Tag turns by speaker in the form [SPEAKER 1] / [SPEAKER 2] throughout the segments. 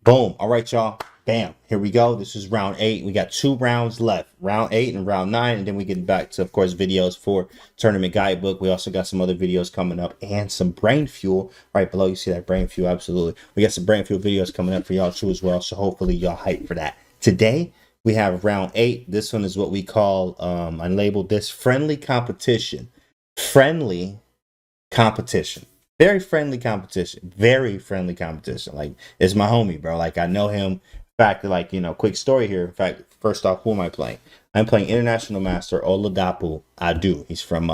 [SPEAKER 1] Boom. All right, y'all. Bam. Here we go. This is round 8. We got 2 rounds left. Round 8 and round 9. And then we get back to, of course, videos for tournament guidebook. We also got some other videos coming up and some brain fuel. Right below, you see that brain fuel. Absolutely. We got some brain fuel videos coming up for y'all too as well. So hopefully y'all hype for that. Today, we have round 8. This one is what we call, I labeled this friendly competition. Friendly competition. Very friendly competition. Very friendly competition. Like, it's my homie, bro. Like, I know him. In fact, like, you know, quick story here. In fact, first off, who am I playing? I'm playing International Master Oladapo Adu. He's from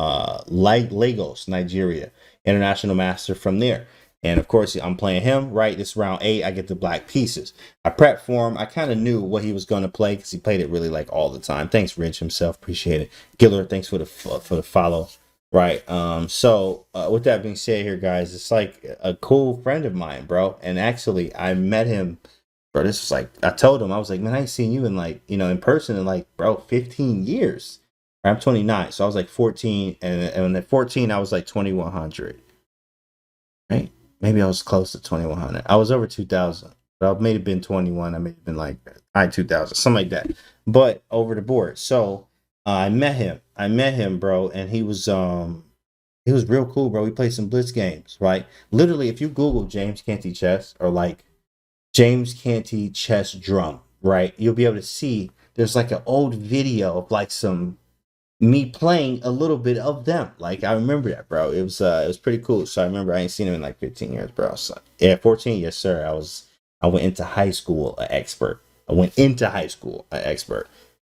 [SPEAKER 1] Lagos, Nigeria. International Master from there. And of course, I'm playing him, right? This round 8, I get the black pieces. I prepped for him. I kind of knew what he was going to play because he played it really like all the time. Thanks, Rich himself. Appreciate it. Giller, thanks for the follow. Right. So with that being said here, guys, it's like a cool friend of mine, bro. And actually, I met him, bro. This was like, I told him, I was like, man, I ain't seen you in like, you know, in person in like, bro, 15 years. I'm 29. So I was like 14. And at 14, I was like 2100. Right. Maybe I was close to 2100. I was over 2000. But I may have been 21. I may have been like 2000, something like that. But over the board. So I met him, bro, and he was real cool, bro. We played some blitz games, right? Literally, if you Google James Canty chess or like James Canty chess drum, right, you'll be able to see there's like an old video of like some me playing a little bit of them. Like, I remember that, bro. It was pretty cool. So I remember I ain't seen him in like 15 years, bro. So yeah, 14, yes, sir. I went into high school an expert.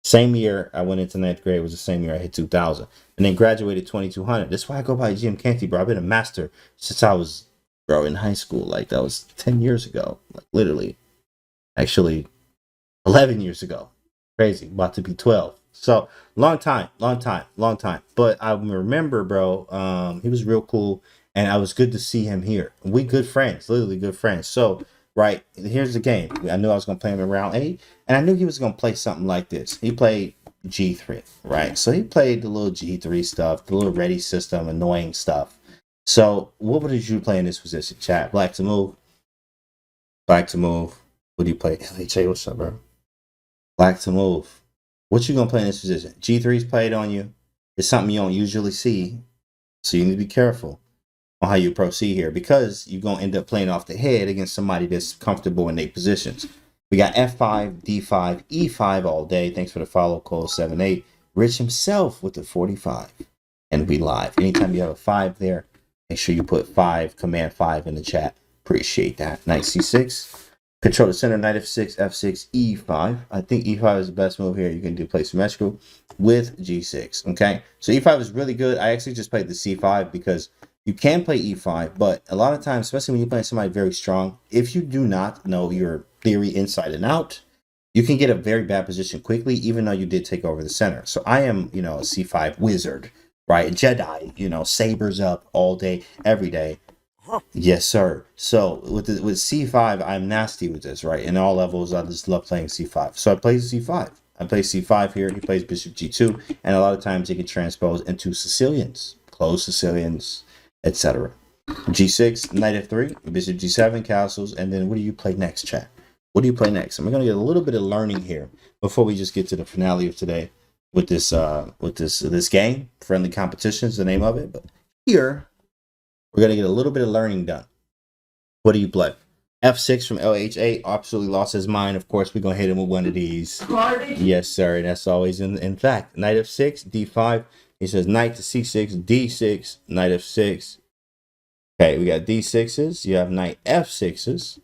[SPEAKER 1] Same year I went into 9th grade was the same year I hit 2000, and then graduated 2200. That's why I go by Jim Canty, bro. I've been a master since I was, bro, in high school. Like, that was 10 years ago, like literally, actually 11 years ago. Crazy, about to be 12. So long time. But I remember, bro, he was real cool, and I was good to see him here. We good friends, literally good friends. So right, here's the game. I knew I was going to play him in round 8, and I knew he was going to play something like this. He played G3, right? So he played the little G3 stuff, the little ready system, annoying stuff. So what would you play in this position, chat? Black to move. What do you play? LHA, what's up, bro? Black to move. What you going to play in this position? G3's played on you. It's something you don't usually see, so you need to be careful on how you proceed here, because you're going to end up playing off the head against somebody that's comfortable in their positions. We got F5, D5, E5 all day. Thanks for the follow, Cole78. Rich himself with the 45. And we live. Anytime you have a 5 there, make sure you put 5, command 5 in the chat. Appreciate that. Knight C6. Control the center, Knight F6, F6, E5. I think E5 is the best move here. You can do play symmetrical with G6. Okay, so E5 is really good. I actually just played the C5 because you can play E5, but a lot of times, especially when you're playing somebody very strong, if you do not know your theory inside and out, you can get a very bad position quickly, even though you did take over the center. So I am, you know, a C5 wizard, right? A Jedi, you know, sabers up all day, every day. Yes, sir. So with C5, I'm nasty with this, right? In all levels, I just love playing C5. So I play C5. I play C5 here. He plays Bishop G2, and a lot of times he can transpose into Sicilians, closed Sicilians, etc. G6, Knight F3, Bishop G7, castles, and then what do you play next, chat? What do you play next? I'm gonna get a little bit of learning here before we just get to the finale of today with this game. Friendly competition is the name of it, but here we're gonna get a little bit of learning done. What do you play? F6 from LHA, absolutely lost his mind. Of course, we're gonna hit him with one of these. Garbage. Yes, sir. And that's always in fact. Knight F6, D5. He says Knight to C6, D6, Knight F6. Okay, we got D6s. You have Knight F6s.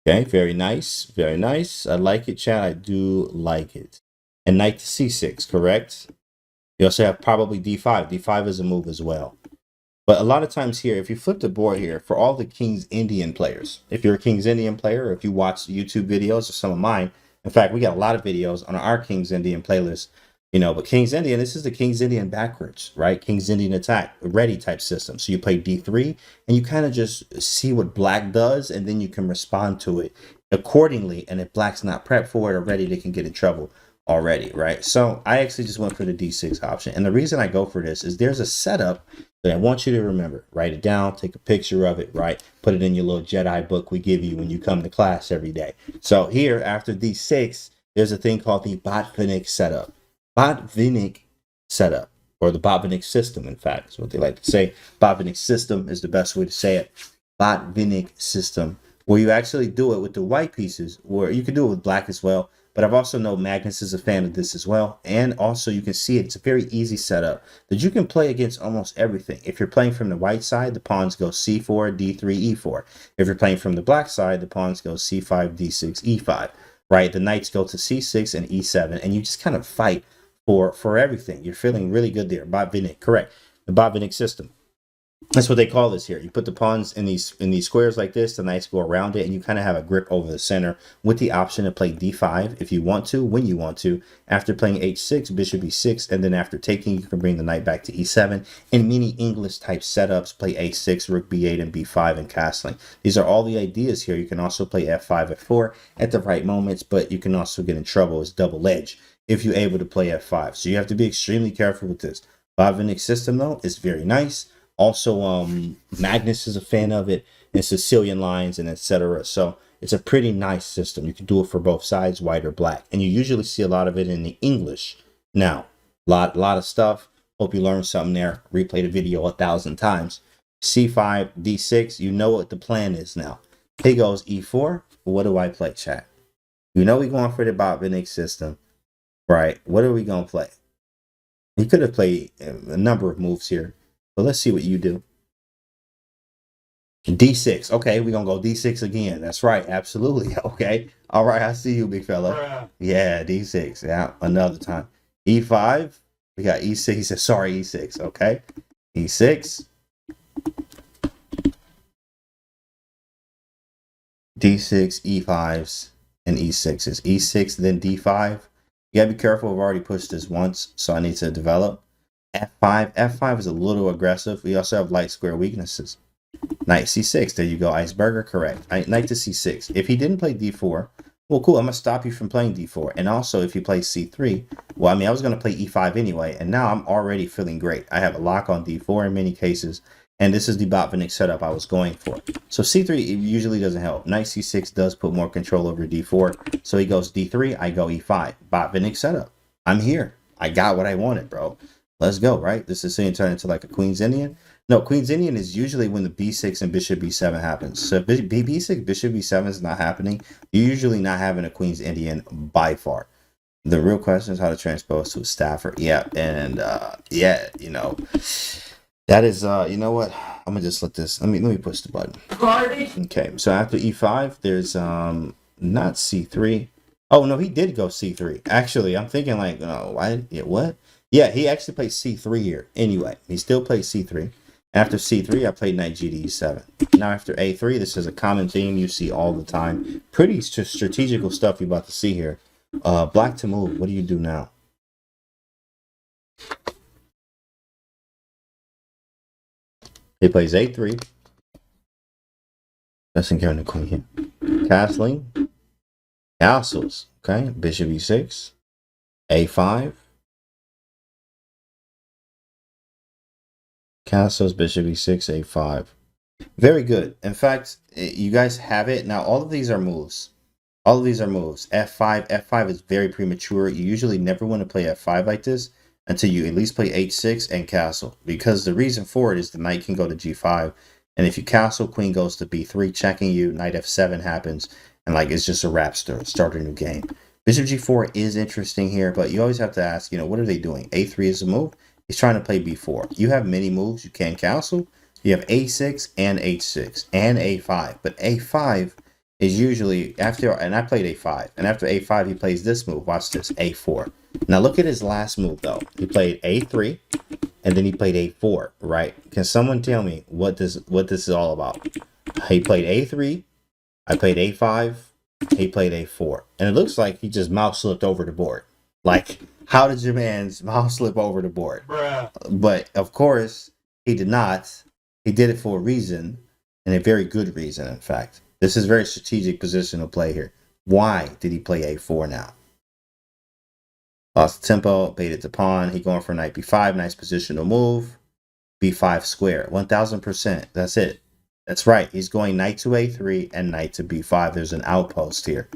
[SPEAKER 1] Okay, very nice. Very nice. I like it, chat. I do like it. And Knight to C6, correct? You also have probably D5. D5 is a move as well. But a lot of times here, if you flip the board here, for all the King's Indian players, if you're a King's Indian player, or if you watch YouTube videos or some of mine, in fact, we got a lot of videos on our King's Indian playlist, you know, but King's Indian, this is the King's Indian backwards, right? King's Indian attack, ready type system. So you play D3 and you kind of just see what black does, and then you can respond to it accordingly. And if black's not prepped for it or ready, they can get in trouble. already, right? So I actually just went for the D6 option. And the reason I go for this is there's a setup that I want you to remember. Write it down, take a picture of it, right? Put it in your little Jedi book we give you when you come to class every day. So here, after D6, there's a thing called the Botvinnik setup. Botvinnik setup, or the Botvinnik system, in fact, is what they like to say. Botvinnik system is the best way to say it. Botvinnik system, where you actually do it with the white pieces, or you can do it with black as well. But I've also know Magnus is a fan of this as well. And also you can see it's a very easy setup that you can play against almost everything. If you're playing from the white side, the pawns go c4, d3, e4. If you're playing from the black side, the pawns go c5, d6, e5. Right? The knights go to c6 and e7. And you just kind of fight for everything. You're feeling really good there. Botvinnik, correct. The Botvinnik system. That's what they call this here. You put the pawns in these squares like this, the knights go around it, and you kind of have a grip over the center with the option to play d5 if you want to, when you want to. After playing h6, bishop e6, and then after taking, you can bring the knight back to e7. In many English type setups, play a6, rook b8, and b5 and castling. These are all the ideas here. You can also play f5, f4 at the right moments, but you can also get in trouble. It's double edged if you're able to play f5. So you have to be extremely careful with this. Botvinnik system, though, is very nice. Also, Magnus is a fan of it, and Sicilian lines, and etc. So it's a pretty nice system. You can do it for both sides, white or black, and you usually see a lot of it in the English. Now, lot of stuff. Hope you learned something there. Replay the video 1,000 times. C5, D6. You know what the plan is now. He goes E4. What do I play, chat? You know we're going for the Botvinnik system, right? What are we gonna play? He could have played a number of moves here. But let's see what you do. D6. Okay, we're going to go D6 again. That's right. Absolutely. Okay. All right. I see you, big fella. Yeah, D6. Yeah, another time. E5. We got E6. He said, sorry, E6. Okay. E6. D6, E5s, and E6s. E6, then D5. You got to be careful. I've already pushed this once, so I need to develop. F5. F5 is a little aggressive. We also have light square weaknesses. Knight c6. There you go. Iceberger. Correct. Knight to c6. If he didn't play d4, well, cool. I'm going to stop you from playing d4. And also, if you play c3, well, I mean, I was going to play e5 anyway. And now I'm already feeling great. I have a lock on d4 in many cases. And this is the Botvinnik setup I was going for. So c3 usually doesn't help. Knight c6 does put more control over d4. So he goes d3. I go e5. Botvinnik setup. I'm here. I got what I wanted, bro. Let's go, right? This is saying turn into like a Queen's Indian. No, Queen's Indian is usually when the b6 and bishop b7 happens. So if b6, bishop b7 is not happening, you're usually not having a Queen's Indian by far. The real question is how to transpose to a Stafford. Yeah, and yeah, you know, that is you know what? I'm gonna just let me push the button. Okay, so after e5, there's not c3. Oh no, he did go c3. Actually, I'm thinking like, why? Yeah, what? Yeah, he actually played c3 here. Anyway, he still plays c3. After c3, I played knight g to e7. Now after a3, this is a common theme you see all the time. Pretty strategical stuff you're about to see here. Black to move. What do you do now? He plays a3. Doesn't carry the queen here. Castling. Castles. Okay. Bishop e6. a5. Castles, bishop e6, a5. Very good. In fact, you guys have it. Now, all of these are moves. All of these are moves. f5. F5 is very premature. You usually never want to play f5 like this until you at least play h6 and castle. Because the reason for it is the knight can go to g5. And if you castle, queen goes to b3, checking you. Knight f7 happens. And like, it's just a wrap start a new game. Bishop g4 is interesting here. But you always have to ask, what are they doing? a3 is a move. He's trying to play b4. You have many moves you can castle. You have a6 and h6 and a5. But a5 is usually after, and I played a5. And after a5, he plays this move. Watch this, a4. Now look at his last move, though. He played a3, and then he played a4, right? Can someone tell me what this is all about? He played a3, I played a5, he played a4. And it looks like he just mouse slipped over the board. Like, how did your man's mouse slip over the board? Bruh. But, of course, he did not. He did it for a reason, and a very good reason, in fact. This is a very strategic position to play here. Why did he play a4 now? Lost the tempo, baited the pawn. He going for knight b5, nice positional move. b5 square, 1000%. That's it. That's right. He's going knight to a3 and knight to b5. There's an outpost here.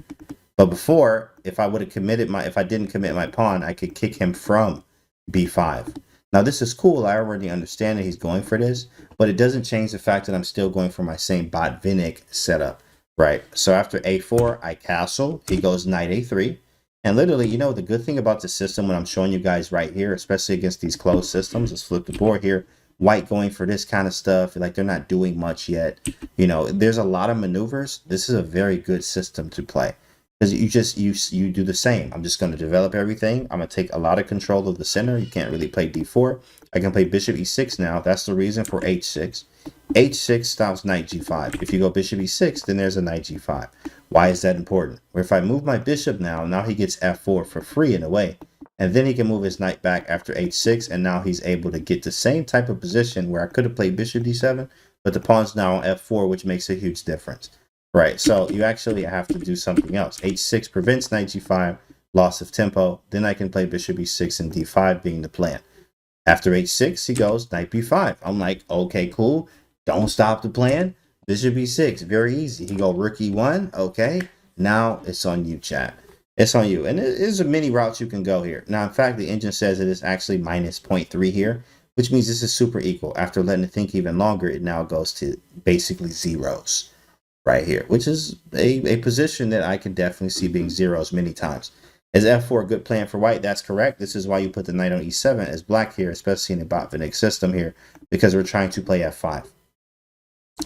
[SPEAKER 1] But before, if I would have if I didn't commit my pawn, I could kick him from b5. Now this is cool. I already understand that he's going for this, but it doesn't change the fact that I'm still going for my same Botvinnik setup, right? So after a4, I castle. He goes knight a3. And literally, you know, the good thing about the system when I'm showing you guys right here, especially against these closed systems, let's flip the board here. White going for this kind of stuff, like they're not doing much yet. You know, there's a lot of maneuvers. This is a very good system to play. Because you do the same. I'm just going to develop everything. I'm going to take a lot of control of the center. You can't really play d4. I can play bishop e6 now. That's the reason for h6. h6 stops knight g5. If you go bishop e6, then there's a knight g5. Why is that important? Where if I move my bishop now he gets f4 for free in a way. And then he can move his knight back after h6, and now he's able to get the same type of position where I could have played bishop d7, but the pawn's now on f4, which makes a huge difference. Right, so you actually have to do something else. h6 prevents knight g5, loss of tempo. Then I can play bishop e6 and d5 being the plan. After h6, he goes knight b5. I'm like, okay, cool. Don't stop the plan. Bishop e6, very easy. He go rook e1, okay. Now it's on you, chat. It's on you. And there's a many routes you can go here. Now, in fact, the engine says it is actually minus 0.3 here, which means this is super equal. After letting it think even longer, it now goes to basically zeros. Right here, which is a position that I can definitely see being zeros many times. Is f4 a good plan for white? That's correct. This is why you put the knight on e7 as black here, especially in the Botvinnik system here, because we're trying to play f5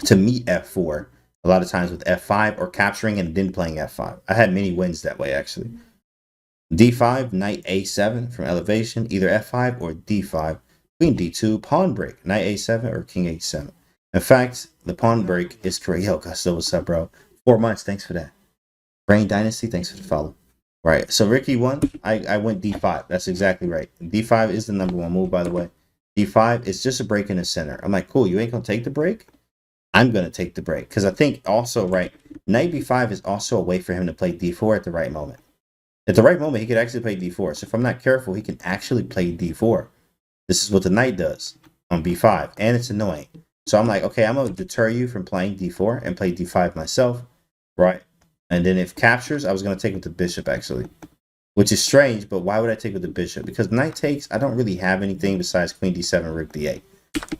[SPEAKER 1] to meet f4 a lot of times with f5 or capturing and then playing f5. I had many wins that way actually. d5, knight a7 from elevation, either f5 or d5, queen d2, pawn break, knight a7 or king h7. In fact, the pawn break is correct. Yo, Gusto, what's up, bro? 4 months, thanks for that. Brain Dynasty, thanks for the follow. Right, so Ricky won. I went d5. That's exactly right. d5 is the #1 move, by the way. d5 is just a break in the center. I'm like, cool, you ain't gonna take the break? I'm gonna take the break. Because I think also, right, knight b5 is also a way for him to play d4 at the right moment. At the right moment, he could actually play d4. So if I'm not careful, he can actually play d4. This is what the knight does on b5, and it's annoying. So I'm like, okay, I'm going to deter you from playing d4 and play d5 myself, right? And then if captures, I was going to take with the bishop, actually. Which is strange, but why would I take with the bishop? Because knight takes, I don't really have anything besides queen d7, rook d8.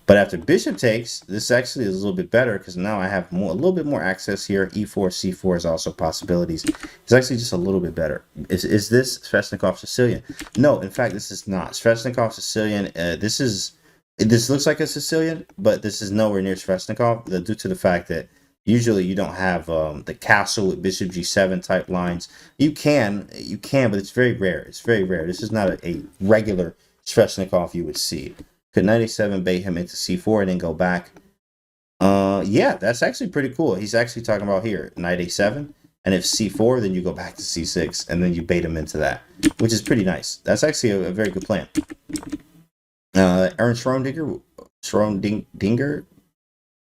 [SPEAKER 1] But after bishop takes, this actually is a little bit better because now I have a little bit more access here. e4, c4 is also possibilities. It's actually just a little bit better. Is this Sveshnikov Sicilian? No, in fact, this is not. Sveshnikov Sicilian, this looks like a Sicilian, but this is nowhere near Sveshnikov due to the fact that usually you don't have the castle with bishop g7 type lines. You can, but it's very rare. It's very rare. This is not a regular Sveshnikov you would see. Could knight a7 bait him into c4 and then go back? Yeah, that's actually pretty cool. He's actually talking about here, knight a7. And if c4, then you go back to c6, and then you bait him into that, which is pretty nice. That's actually a very good plan. Aaron Schrodinger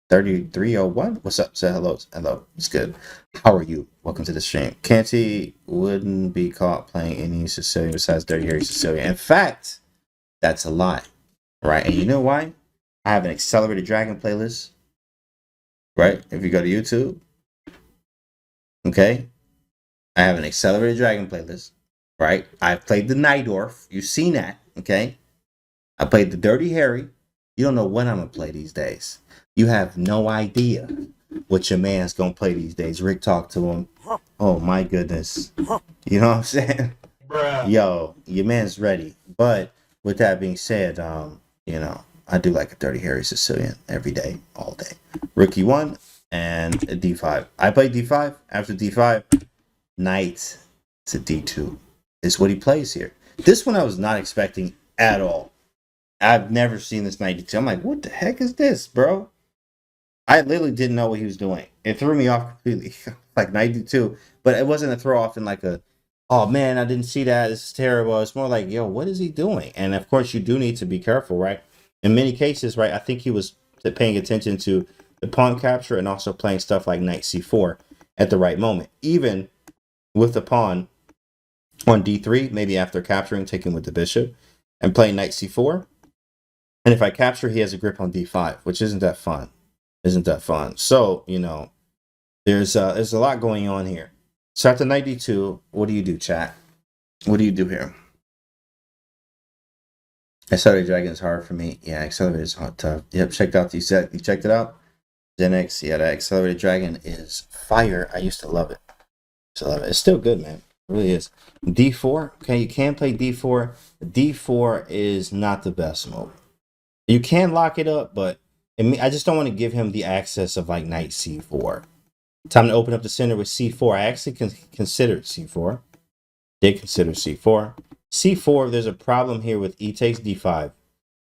[SPEAKER 1] 3301. What's up? Say hello. Hello. It's good. How are you? Welcome to the stream. Canty wouldn't be caught playing any Sicilian besides Dirty Harry Sicilian. In fact, that's a lie. Right? And you know why? I have an Accelerator Dragon playlist. Right? If you go to YouTube. Okay. I have an Accelerator Dragon playlist. Right? I've played the Najdorf. You've seen that. Okay. I played the Dirty Harry. You don't know what I'm going to play these days. You have no idea what your man's going to play these days. Rick talked to him. Oh, my goodness. You know what I'm saying? Bruh. Yo, your man's ready. But with that being said, you know, I do like a Dirty Harry Sicilian every day, all day. Rook e1 and a d5. I play d5. After d5, knight to d2 is what he plays here. This one I was not expecting at all. I've never seen this knight d2. I'm like, what the heck is this, bro? I literally didn't know what he was doing. It threw me off completely. Like knight d2. But it wasn't a throw off in like a, oh man, I didn't see that. This is terrible. It's more like, yo, what is he doing? And of course, you do need to be careful, right? In many cases, right, I think he was paying attention to the pawn capture and also playing stuff like knight c4 at the right moment. Even with the pawn on d3, maybe after capturing, taking with the bishop, and playing knight c4. And if I capture, he has a grip on d5, which isn't that fun. Isn't that fun? So, you know, there's a lot going on here. So after knight d2, what do you do, chat? What do you do here? Accelerator Dragon is hard for me. Yeah, Accelerator is hard, tough. Yep, checked out the set. You checked it out? Gen X, yeah, that Accelerator Dragon is fire. I used to love it. It's still good, man. It really is. D4, okay, you can play D4. D4 is not the best move. You can lock it up, but I just don't want to give him the access of like knight c4. Time to open up the center with c4. I actually considered c4. Did consider c4. c4, there's a problem here with e takes d5.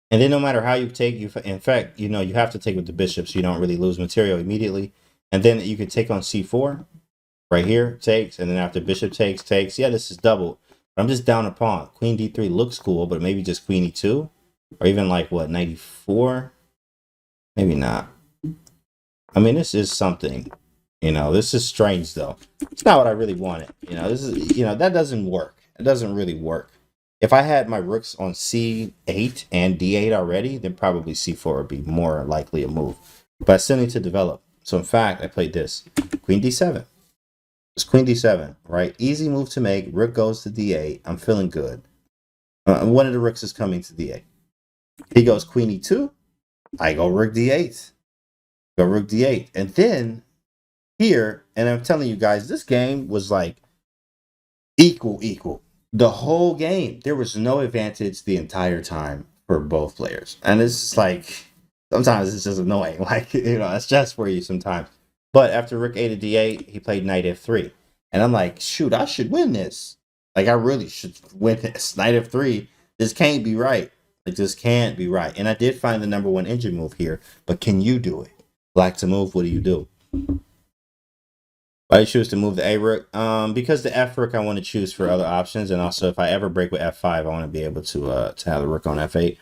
[SPEAKER 1] And then no matter how you take, in fact, you know, you have to take with the bishop so you don't really lose material immediately. And then you could take on c4. Right here, takes, and then after bishop takes. Yeah, this is doubled. But I'm just down a pawn. Queen d3 looks cool, but maybe just queen e2. Or even like, what, 94? Maybe not. I mean, this is something. You know, this is strange, though. It's not what I really wanted. You know, this is, you know, that doesn't work. It doesn't really work. If I had my rooks on c8 and d8 already, then probably c4 would be more likely a move. But I still need to develop. So, in fact, I played this. Queen d7. It's queen d7, right? Easy move to make. Rook goes to d8. I'm feeling good. One of the rooks is coming to d8. He goes queen e2. I go rook d8. Go rook d8. And then here, and I'm telling you guys, this game was like equal. The whole game. There was no advantage the entire time for both players. And it's just like, sometimes it's just annoying. Like, you know, it's just for you sometimes. But after rook a to d8, he played knight f3. And I'm like, shoot, I should win this. Like, I really should win this. Knight f3, this can't be right. Like, this can't be right. And I did find the number one engine move here. But can you do it? Like to move, what do you do? Why do you choose to move the A rook? Because the F rook I want to choose for other options. And also, if I ever break with f5, I want to be able to have the rook on f8.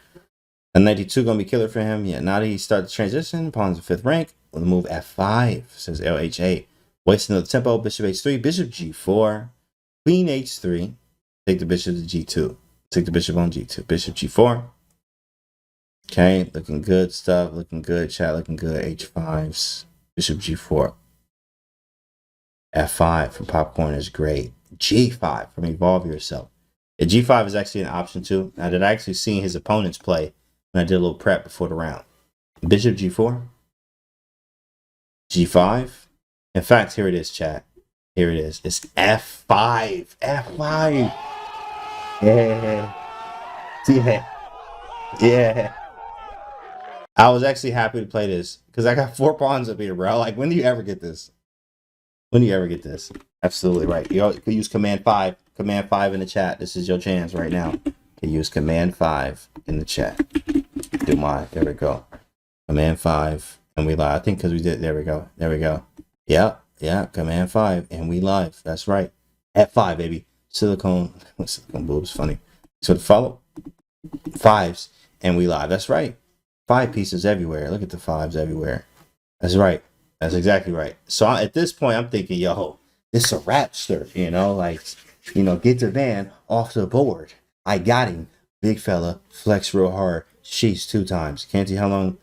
[SPEAKER 1] And knight d2 going to be killer for him. Yeah, now that he starts the transition, pawn's the 5th rank. We'll move f5, says LHA. Wasting the tempo, bishop h3, bishop g4, queen h3. Take the bishop to g2. Take the bishop on g2, bishop g4. Okay, looking good stuff, looking good, chat, looking good. h5s, bishop g4. f5 from Popcorn is great. g5 from Evolve Yourself. Yeah, g5 is actually an option too. Now, did I actually see his opponents play when I did a little prep before the round? Bishop g4. G5. In fact, here it is, chat. Here it is. It's F5. F5. Yeah. Yeah. I was actually happy to play this because I got 4 pawns up here, bro. Like, when do you ever get this? When do you ever get this? Absolutely right. You could use Command 5. Command 5 in the chat. This is your chance right now. You can use Command 5 in the chat. Do mine. There we go. Command 5. And we live. I think because we did. There we go. There we go. Yeah. Command 5. And we live. That's right. F5, baby. Silicone boobs. Funny. So to follow 5s. And we live. That's right. 5 pieces everywhere. Look at the 5s everywhere. That's right. That's exactly right. So at this point, I'm thinking, yo, it's a rapster. You know, like, you know, get the van off the board. I got him. Big fella. Flex real hard. She's 2 times. Canty, how long?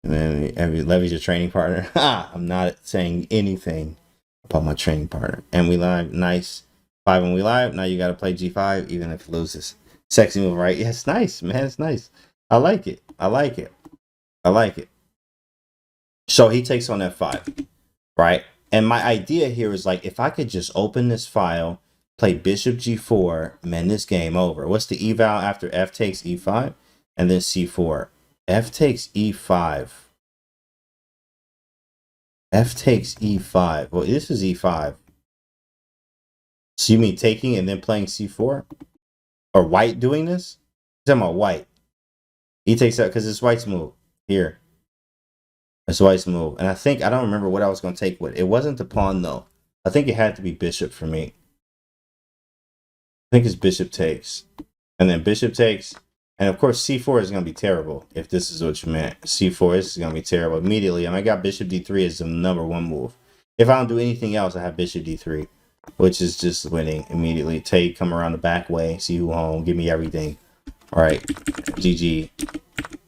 [SPEAKER 1] Levy's your training partner. I'm not saying anything about my training partner. And we live. Nice. 5 and we live. Now you got to play G5 even if it loses. Sexy move, right? Yeah, it's nice, man. It's nice. I like it. I like it. I like it. So he takes on F5, right? And my idea here is like, if I could just open this file, play bishop G4, man, this game over. What's the eval after F takes E5? And then C4. F takes E5. F takes E5. Well, this is E5. So you mean taking and then playing C4? Or white doing this? I'm talking about white. He takes that because it's white's move. Here. It's white's move. And I don't remember what I was going to take with. It wasn't the pawn, though. I think it had to be bishop for me. I think it's bishop takes. And then bishop takes. And of course, C4 is going to be terrible if this is what you meant. C4 is going to be terrible immediately. I got bishop D3 as the #1 move. If I don't do anything else, I have bishop D3. which is just winning immediately. Take, come around the back way, see who home, give me everything. All right, GG.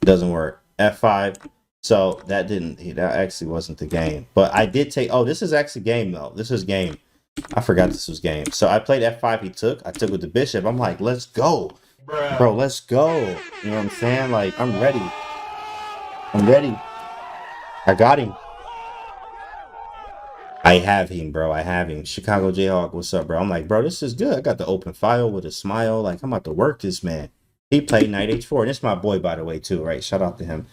[SPEAKER 1] Doesn't work. F5. So that actually wasn't the game. But I did take, oh, this is actually game though. This is game. I forgot this was game. So I played F5, he took. I took with the bishop. I'm like, let's go. Bro, let's go. You know what I'm saying? Like, I'm ready. I'm ready. I got him. I have him, bro. I have him. Chicago Jayhawk, what's up, bro? I'm like, bro, this is good. I got the open file with a smile. Like, I'm about to work this man. He played Knight H4. And this is my boy, by the way, too, right? Shout out to him,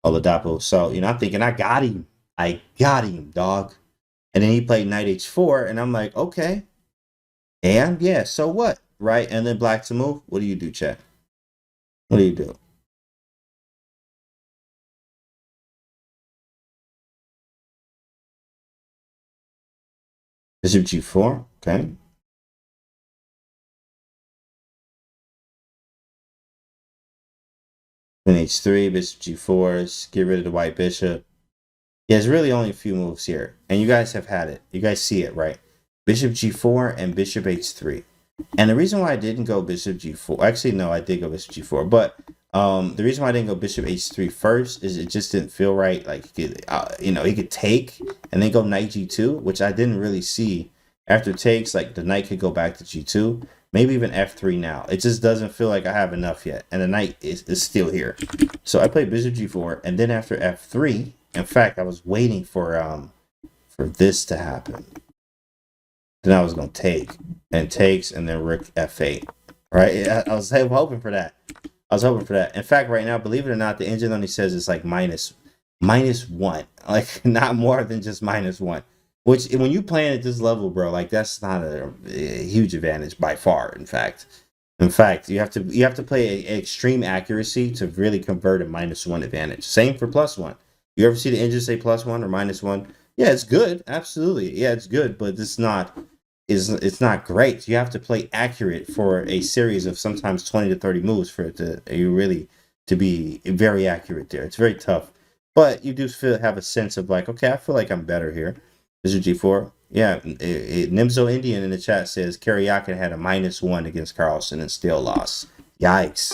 [SPEAKER 1] Oladapo. So, you know, I'm thinking, I got him. I got him, dog. And then he played Knight H4. And I'm like, okay. And, yeah, so what? Right? And then black to move. What do you do, chat? What do you do? Bishop G4. Okay. Queen H3, Bishop G4. Get rid of the white bishop. Yeah, there's really only a few moves here. And you guys have had it. You guys see it, right? Bishop G4 and Bishop H3. And the reason why I didn't go Bishop G4, actually, no, I did go Bishop G4. But the reason why I didn't go Bishop H3 first is it just didn't feel right. Like, he could take and then go Knight G2, which I didn't really see. After takes, like, the knight could go back to G2. Maybe even F3 now. It just doesn't feel like I have enough yet. And the knight is still here. So I played Bishop G4. And then after F3, in fact, I was waiting for this to happen. Then I was going to take. And takes, and then Rook F8. Right? I was hoping for that. In fact, right now, believe it or not, the engine only says it's like minus one. Like, not more than just -1. Which, when you playing at this level, bro, like, that's not a huge advantage by far. In fact, you have to play extreme accuracy to really convert a -1 advantage. Same for +1. You ever see the engine say +1 or -1? Yeah, it's good, absolutely. Yeah, it's good, but it's not great. You have to play accurate for a series of sometimes 20 to 30 moves for it to be very accurate there. It's very tough, but you do have a sense of like, okay, I feel like I'm better here. Bishop G4. Yeah, Nimzo Indian in the chat says Karyakin had a -1 against Carlsen and still lost. Yikes.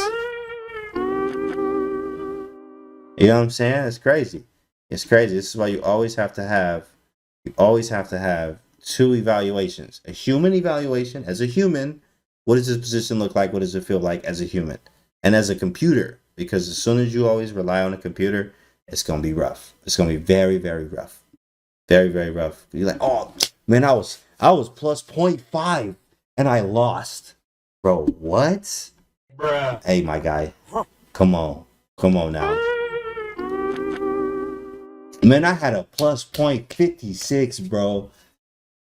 [SPEAKER 1] You know what I'm saying? It's crazy. It's crazy. This is why you always have to have two evaluations. A human evaluation as a human. What does this position look like? What does it feel like as a human? And as a computer, because as soon as you always rely on a computer, it's going to be rough. It's going to be very, very rough. Very, very rough. You're like, oh, man, I was plus 0.5 and I lost. Bro, what? Bruh. Hey, my guy. Come on. Come on now. Man, I had a plus 0.56, bro.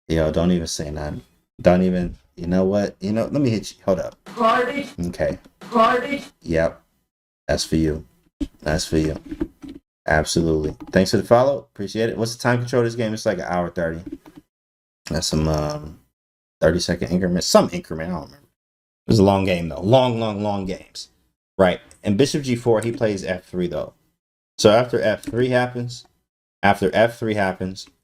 [SPEAKER 1] Yo, don't even say nothing. Don't even, you know what? Let me hit you. Hold up. Garbage. Okay. Garbage. Yep. That's for you. That's for you. Absolutely. Thanks for the follow. Appreciate it. What's the time control of this game? It's like 1:30. That's some 30-second increment. Some increment. I don't remember. It was a long game, though. Long games. Right. And Bishop G4, he plays F3, though. So after F3 happens,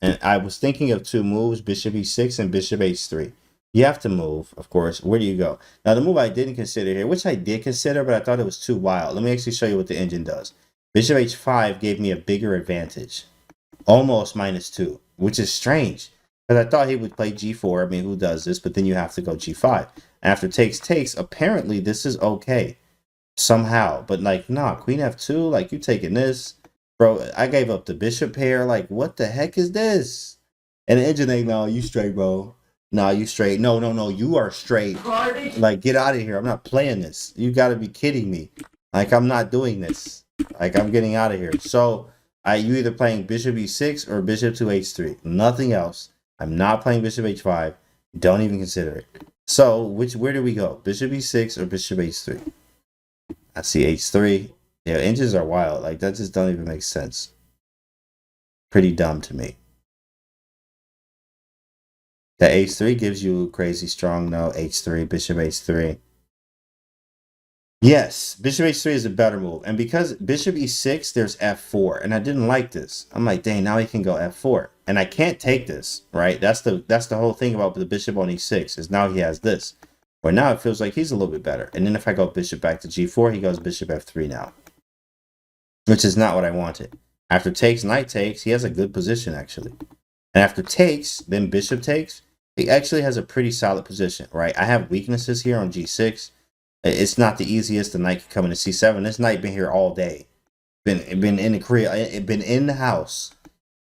[SPEAKER 1] and I was thinking of two moves, Bishop E6 and Bishop H3. You have to move, of course. Where do you go? Now, the move I didn't consider here, which I did consider, but I thought it was too wild. Let me actually show you what the engine does. Bishop H5 gave me a bigger advantage. Almost -2, which is strange. Because I thought he would play G4. I mean, who does this? But then you have to go G5. After takes, apparently this is okay. Somehow. But like, nah, Queen F2, like, you taking this. Bro, I gave up the bishop pair. Like, what the heck is this? And the engine ain't, no, you straight, bro. No, you straight. No, you are straight. Like, get out of here. I'm not playing this. You got to be kidding me. Like, I'm not doing this. Like, I'm getting out of here. So, you either playing Bishop E6 or Bishop to H3. Nothing else. I'm not playing Bishop H5. Don't even consider it. So, where do we go? Bishop E6 or Bishop H3? I see H3. Yeah, engines are wild. Like, that just don't even make sense. Pretty dumb to me. The H3 gives you crazy strong, no, H3, Bishop H3. Yes, bishop h3 is a better move. And because bishop e6, there's f4. And I didn't like this. I'm like, dang, now he can go f4. And I can't take this, right? That's the whole thing about the bishop on e6, is now he has this. Or now it feels like he's a little bit better. And then if I go bishop back to g4, he goes bishop f3 now, which is not what I wanted. After takes, knight takes, he has a good position, actually. And after takes, then bishop takes, he actually has a pretty solid position, right? I have weaknesses here on g6. It's not the easiest. The knight can come into c7. This knight been here all day. Been in the career, been in the house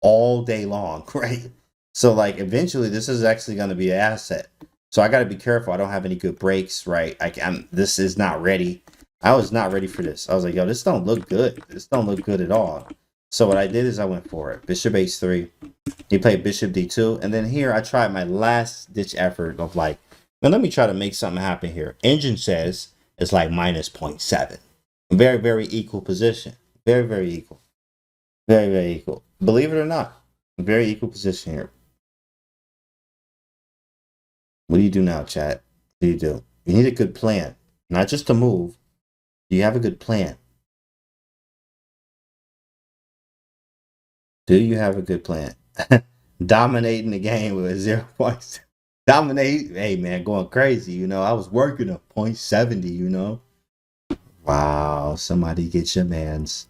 [SPEAKER 1] all day long, right? So like eventually this is actually going to be an asset. So I got to be careful. I don't have any good breaks, right? This is not ready. I was not ready for this. I was like, yo, this don't look good. This don't look good at all. So what I did is I went for it. Bishop h3. He played bishop d2. And then here I tried my last ditch effort of like, now let me try to make something happen here. Engine says it's like minus 0.7. Very, very equal position. Very, very equal. Very, very equal. Believe it or not, very equal position here. What do you do now, chat? What do you do? You need a good plan. Not just a move. Do you have a good plan? Do you have a good plan? Dominating the game with 0 points. Dominate. Hey, man, going crazy. You know, I was working a 0.70, you know. Wow, somebody get your mans.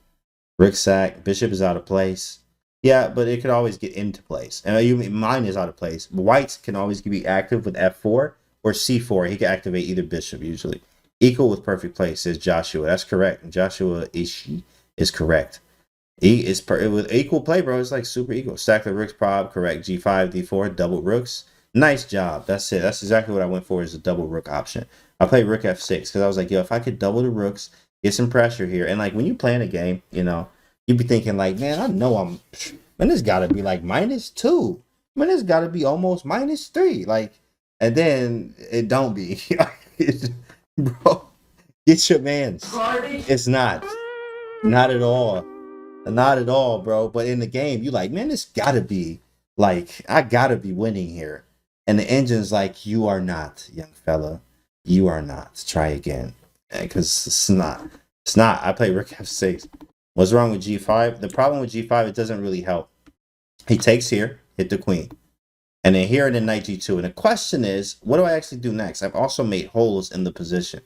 [SPEAKER 1] Rook sack, bishop is out of place. Yeah, but it could always get into place. And mine is out of place. Whites can always be active with f4 or c4. He can activate either bishop usually. Equal with perfect place, says Joshua. That's correct. Joshua is correct. With equal play, bro. It's like super equal. Stack the rooks, prob, correct. G5, D4, double rooks. Nice job. That's it. That's exactly what I went for, is a double rook option. I played rook f6 because I was like, yo, if I could double the rooks, get some pressure here. And like when you play in a game, you know, you'd be thinking like, man, I know man, this got to be like -2. Man, this got to be almost -3. Like, and then it don't be. Bro, get your mans. It's not. Not at all. Not at all, bro. But in the game, you like, man, this gotta be like, I gotta be winning here. And the engine's like, you are not, young fella. You are not. Try again. Because it's not. It's not. I play rook f6. What's wrong with g5? The problem with g5, it doesn't really help. He takes here, hit the queen. And then here and then knight g2. And the question is, what do I actually do next? I've also made holes in the position,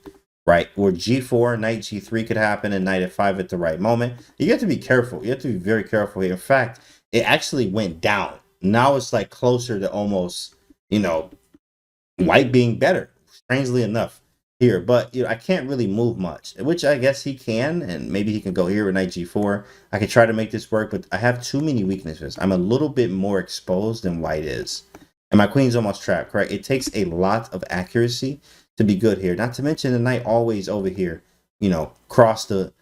[SPEAKER 1] right? Where g4, knight g3 could happen, and knight f5 at the right moment. You have to be careful. You have to be very careful here. In fact, it actually went down. Now it's like closer to almost, you know, white being better, strangely enough here. But you know, I can't really move much, which I guess he can, and maybe he can go here with knight g4. I could try to make this work, but I have too many weaknesses. I'm a little bit more exposed than white is. And my queen's almost trapped, correct? It takes a lot of accuracy to be good here. Not to mention the knight always over here, you know, cross the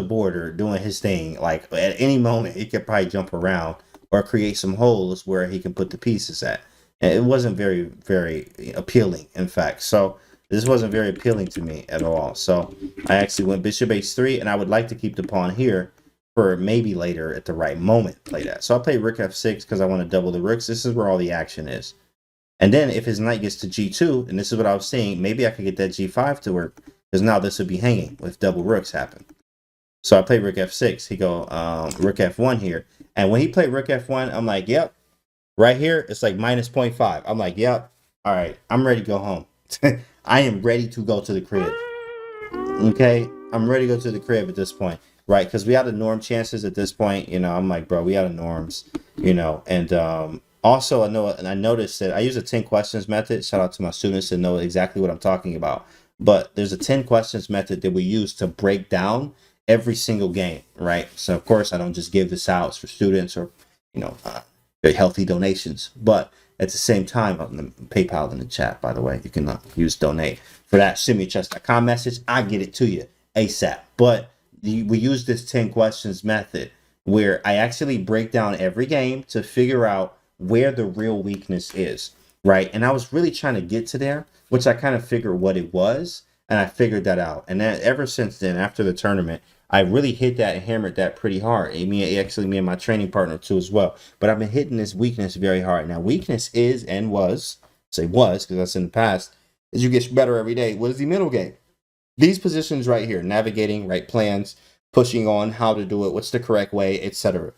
[SPEAKER 1] border doing his thing. Like at any moment, he could probably jump around or create some holes where he can put the pieces at. And it wasn't very, very appealing, in fact. So this wasn't very appealing to me at all. So I actually went bishop h3, and I would like to keep the pawn here for maybe later at the right moment play that. So I'll play rook f6 because I want to double the rooks. This is where all the action is. And then if his knight gets to g2, and this is what I was saying, maybe I could get that g5 to work, because now this would be hanging if double rooks happen. So I play rook f6. He go rook f1 here. And when he played rook f1, I'm like, yep. Right here, it's like minus 0.5. I'm like, yep. All right, I'm ready to go home. I am ready to go to the crib. Okay? I'm ready to go to the crib at this point. Right, because we had the norm chances at this point. You know, I'm like, bro, we had the norms. You know, and also I noticed that I use a 10 questions method. Shout out to my students that know exactly what I'm talking about. But there's a 10 questions method that we use to break down every single game, right? So of course I don't just give this out for students or, you know, very healthy donations. But at the same time, PayPal in the chat, by the way, you can use donate for that. Send me a chess.com message. I get it to you ASAP. But we use this 10 questions method where I actually break down every game to figure out where the real weakness is, right? And I was really trying to get to there, which I kind of figured what it was, and I figured that out. And then ever since then, after the tournament, I really hit that and hammered that pretty hard. Me and my training partner too as well. But I've been hitting this weakness very hard. Now, weakness is and was, say was, because that's in the past, as you get better every day. What is the middle game? These positions right here, navigating, right plans, pushing on, how to do it, what's the correct way, etc.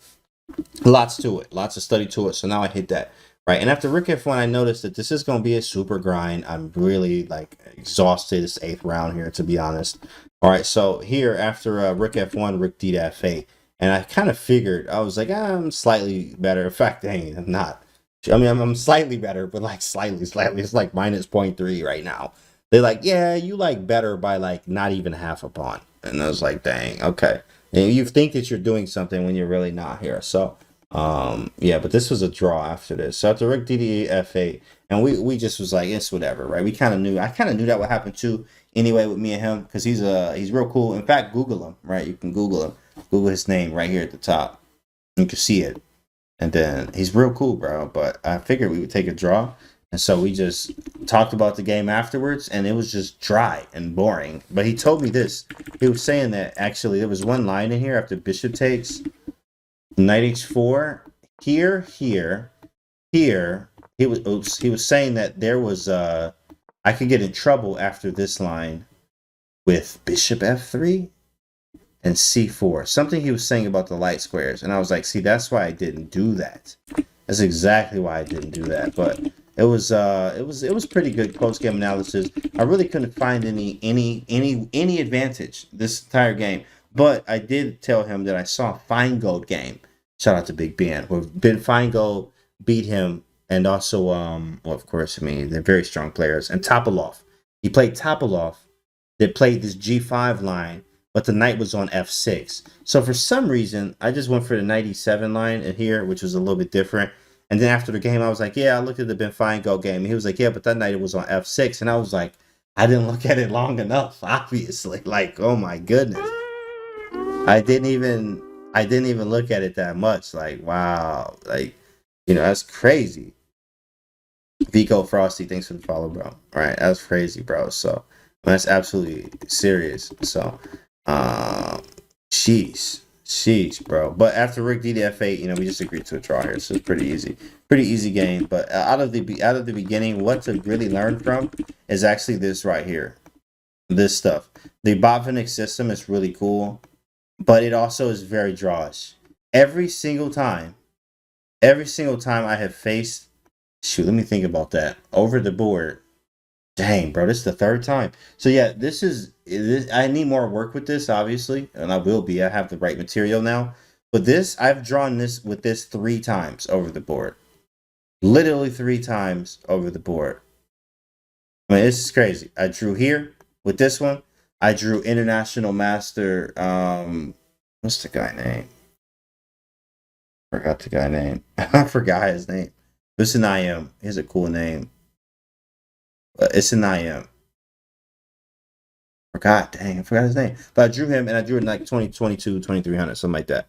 [SPEAKER 1] Lots to it, lots of study to it. So now I hit that. Right. And after Rook F1, I noticed that this is going to be a super grind. I'm really like exhausted. It's 8th round here, to be honest. All right. So here after Rook F1, Rook D to F8. And I kind of figured, I was like, I'm slightly better. In fact, dang, I'm not. I mean, I'm slightly better, but like slightly. It's like minus 0.3 right now. They're like, yeah, you like better by like not even half a pawn. And I was like, dang, okay. And you think that you're doing something when you're really not here. So, yeah, but this was a draw after this. So after Rook DD F8, and we just was like, it's whatever, right? We kind of knew. I kind of knew that would happen too. Anyway, with me and him, because he's real cool. In fact, Google him, right? You can Google him. Google his name right here at the top. You can see it. And then he's real cool, bro. But I figured we would take a draw. And so we just talked about the game afterwards, and it was just dry and boring. But he told me this. He was saying that actually there was one line in here after bishop takes, knight h4, here. He was saying that there was I could get in trouble after this line with bishop f3 and c4. Something he was saying about the light squares, and I was like, see, that's why I didn't do that. That's exactly why I didn't do that. But it was pretty good post game analysis. I really couldn't find any advantage this entire game. But I did tell him that I saw a Feingold game. Shout out to Big Ben, where Ben Feingold beat him, and also well, of course, I mean, they're very strong players. And Topalov, he played Topalov. That played this g5 line, but the knight was on f6. So for some reason, I just went for the knight e7 line in here, which was a little bit different. And then after the game, I was like, yeah, I looked at the Ben Feingold game. And he was like, yeah, but that knight was on f6. And I was like, I didn't look at it long enough, obviously. Like, oh my goodness. I didn't even look at it that much. Like, wow. Like, that's crazy. Vico Frosty, thanks for the follow, bro. All right, that's crazy, bro. So that's absolutely serious. So, sheesh, bro. But after Rook D to F8, we just agreed to a draw here, so it's pretty easy game. But out of the beginning, what to really learn from is actually this right here, this stuff. The Botvinnik system is really cool, but it also is very drawish. Every single time I have faced, shoot, let me think about that, over the board. Dang, bro, this is the third time. So yeah, this I need more work with this, obviously, and I will be. I have the right material now. But I've drawn this with this 3 times over the board. Literally 3 times over the board. I mean, this is crazy. I drew here with this one. I drew International Master, what's the guy name? Forgot the guy name. I forgot his name. It's an IM. He has a cool name. It's an IM. I forgot his name. But I drew him, and I drew it like 2022, 2300, something like that.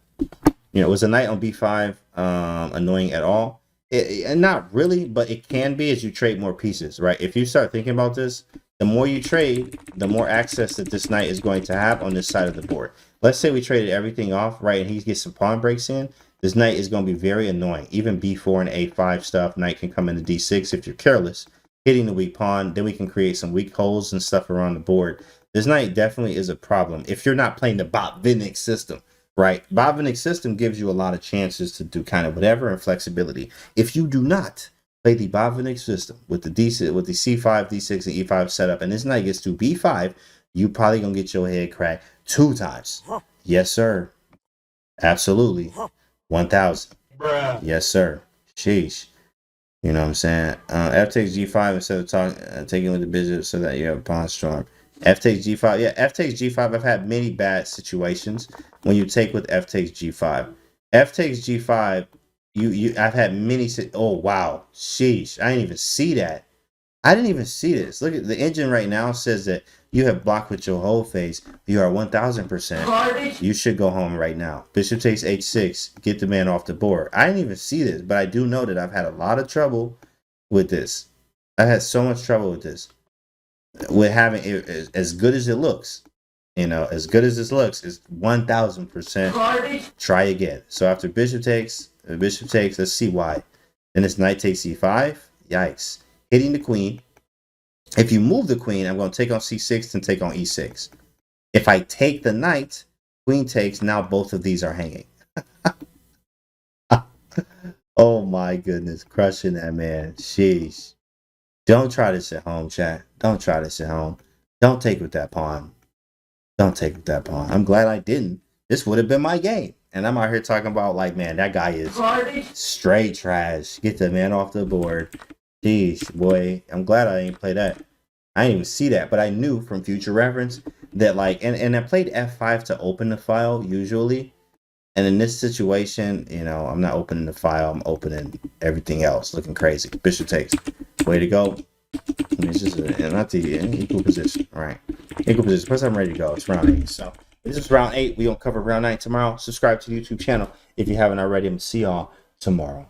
[SPEAKER 1] It was a knight on b5, annoying at all. And not really, but it can be as you trade more pieces, right? If you start thinking about this, the more you trade, the more access that this knight is going to have on this side of the board. Let's say we traded everything off, right, and he gets some pawn breaks in. This knight is going to be very annoying. Even b4 and a5 stuff, knight can come into d6 if you're careless, hitting the weak pawn. Then we can create some weak holes and stuff around the board. This knight definitely is a problem if you're not playing the Botvinnik system, right? Botvinnik system gives you a lot of chances to do kind of whatever and flexibility. If you do not play the Botvinnik system with the c5, d6, and e5 setup, and this knight gets to b5, you probably gonna get your head cracked 2 times. Yes, sir. Absolutely. 1000. Bruh. Yes, sir. Sheesh. You know what I'm saying? F takes g5 instead of taking with the bishop so that you have a pawn storm. F takes g5. Yeah, F takes g5. I've had many bad situations when you take with F takes g5. F takes g5. I've had many. Oh wow, sheesh! I didn't even see that. I didn't even see this. Look at the engine right now says that you have blocked with your whole face. You are 1000%. You should go home right now. Bishop takes h6. Get the man off the board. I didn't even see this, but I do know that I've had a lot of trouble with this. I've had so much trouble with this. With having it as good as it looks. As good as this looks, is 1000%. Try again. So after bishop takes, let's see why. Then this knight takes e5. Yikes. Hitting the queen. If you move the queen, I'm going to take on c6 and take on e6. If I take the knight, queen takes, now both of these are hanging. Oh my goodness, crushing that, man. Sheesh. Don't try this at home, chat. Don't try this at home. Don't take with that pawn. Don't take with that pawn. I'm glad I didn't. This would have been my game. And I'm out here talking about, like, man, that guy is straight trash. Get the man off the board. Jeez, boy. I'm glad I didn't play that. I didn't even see that, but I knew from future reference that, like, and I played F5 to open the file usually. And in this situation, you know, I'm not opening the file. I'm opening everything else. Looking crazy. Bishop takes. Way to go. It's just not the equal position. All right. Equal position. Plus, I'm ready to go. It's round 8. So this is round 8. We're going to cover round 9 tomorrow. Subscribe to the YouTube channel if you haven't already. I'm going to see y'all tomorrow.